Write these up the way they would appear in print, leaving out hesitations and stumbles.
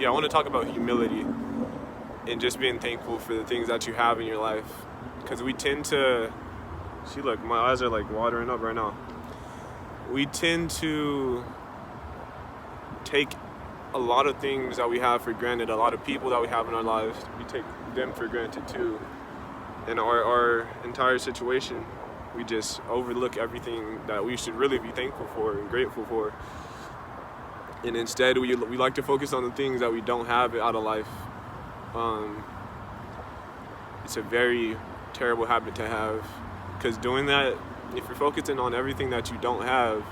I want to talk about humility and just being thankful for the things that you have in your life. Because we tend to, see, look, my eyes are like watering up right now. We tend to take a lot of things that we have for granted, a lot of people that we have in our lives, we take them for granted too. In our entire situation, we just overlook everything that we should really be thankful for and grateful for. And instead, we like to focus on the things that we don't have out of life. It's a very terrible habit to have, because doing that, if you're focusing on everything that you don't have,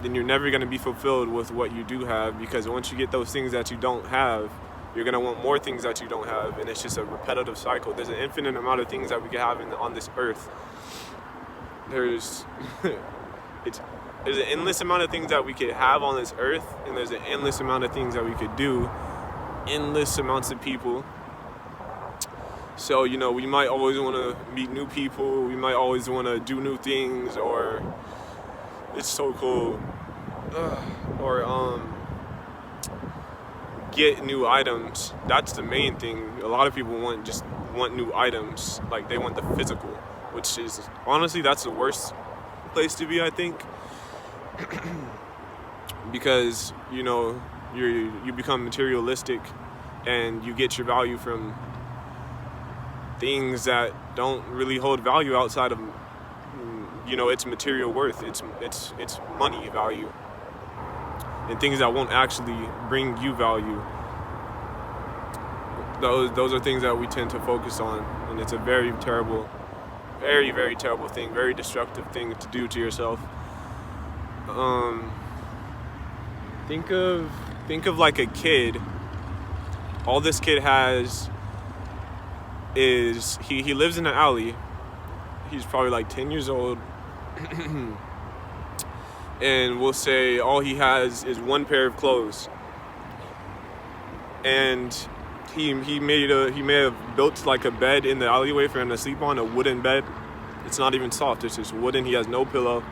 then you're never going to be fulfilled with what you do have, because once you get those things that you don't have, you're going to want more things that you don't have, and it's just a repetitive cycle. There's an infinite amount of things that we can have on this earth. There's an endless amount of things that we could have on this earth, and there's an endless amount of things that we could do, endless amounts of people. So, we might always want to meet new people, we might always want to do new things, or it's so cool, or get new items. That's the main thing. A lot of people want new items, like they want the physical, which is honestly, that's the worst place to be, I think. Because you become materialistic and you get your value from things that don't really hold value outside of its material worth, it's money value, and things that won't actually bring you value. Those are things that we tend to focus on, and it's a very terrible, very, very terrible thing, very destructive thing to do to yourself. Think of like a kid. All this kid has is he lives in an alley. He's probably like 10 years old. And we'll say all he has is one pair of clothes. And he may have built like a bed in the alleyway for him to sleep on, a wooden bed. It's not even soft, it's just wooden. He has no pillow.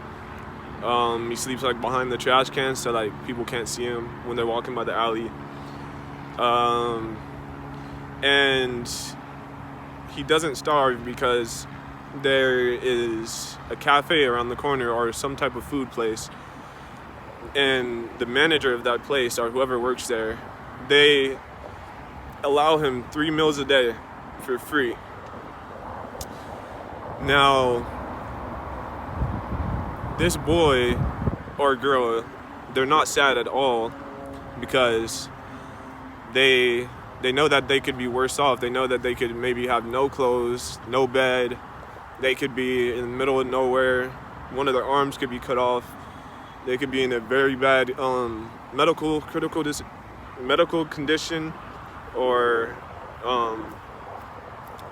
He sleeps like behind the trash cans, so like people can't see him when they're walking by the alley. And he doesn't starve because there is a cafe around the corner or some type of food place, and the manager of that place or whoever works there, they allow him 3 meals a day for free. Now, this boy or girl, they're not sad at all, because they know that they could be worse off. They know that they could maybe have no clothes, no bed. They could be in the middle of nowhere. One of their arms could be cut off. They could be in a very bad medical condition, or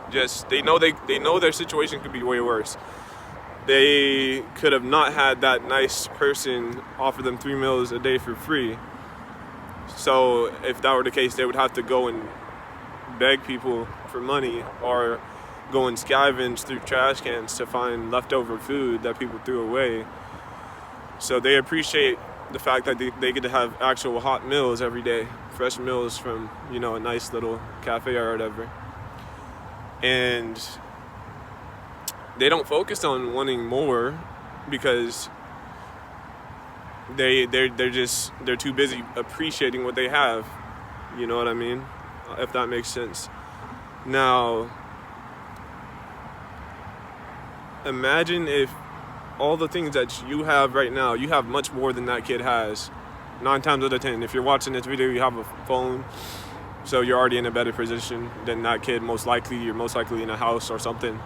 just they know their situation could be way worse. They could have not had that nice person offer them 3 meals a day for free. So if that were the case, they would have to go and beg people for money, or go and scavenge through trash cans to find leftover food that people threw away. So they appreciate the fact that they get to have actual hot meals every day, fresh meals from, a nice little cafe or whatever. And they don't focus on wanting more, because they're too busy appreciating what they have. You know what I mean? If that makes sense. Now, imagine if all the things that you have right now, you have much more than that kid has. 9 times out of 10, if you're watching this video, you have a phone, so you're already in a better position than that kid. Most likely, you're most likely in a house or something.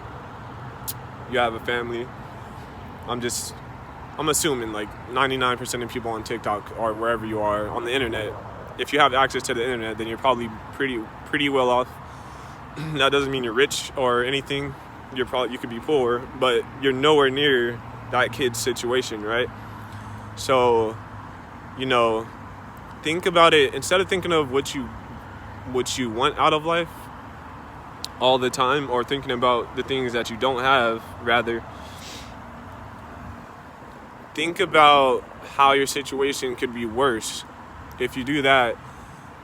You have a family. I'm assuming like 99% of people on TikTok or wherever you are on the internet, if you have access to the internet, then you're probably pretty well off. That doesn't mean you're rich or anything. You could be poor, but you're nowhere near that kid's situation, right? So, think about it. Instead of thinking of what you want out of life all the time, or thinking about the things that you don't have, rather think about how your situation could be worse. If you do that,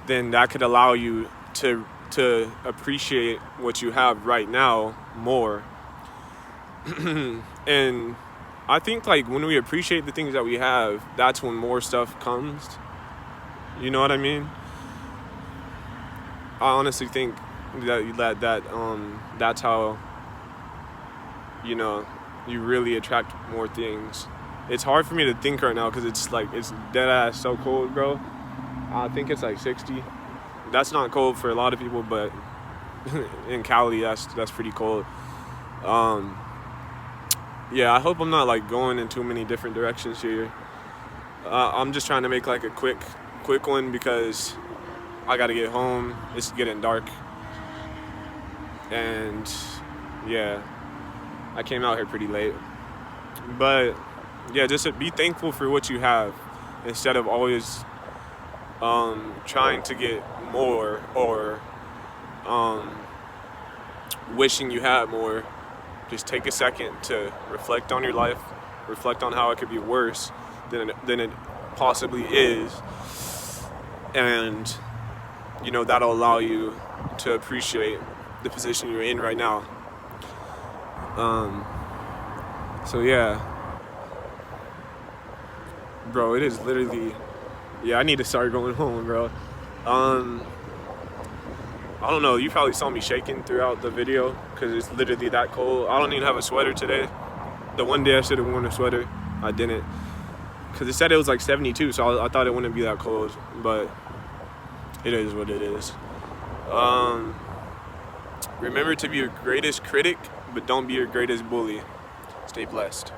then that could allow you to appreciate what you have right now more. And I think like when we appreciate the things that we have, that's when more stuff comes. You know what I mean? I honestly think that's how, you know, you really attract more things. It's hard for me to think right now because it's like, it's dead ass so cold, bro. I think it's like 60. That's not cold for a lot of people, but in Cali, that's pretty cold. Yeah, I hope I'm not like going in too many different directions here. I'm just trying to make like a quick one because I gotta get home. It's getting dark. And yeah, I came out here pretty late. But yeah, just be thankful for what you have instead of always trying to get more or wishing you had more. Just take a second to reflect on your life, reflect on how it could be worse than it possibly is, and you know that'll allow you to appreciate the position you're in right now. So yeah, bro, it is literally, yeah, I need to start going home, bro. I don't know, you probably saw me shaking throughout the video because it's literally that cold. I don't even have a sweater today. The one day I should have worn a sweater, I didn't. Because it said it was like 72, so I thought it wouldn't be that cold, but it is what it is. Remember to be your greatest critic, but don't be your greatest bully. Stay blessed.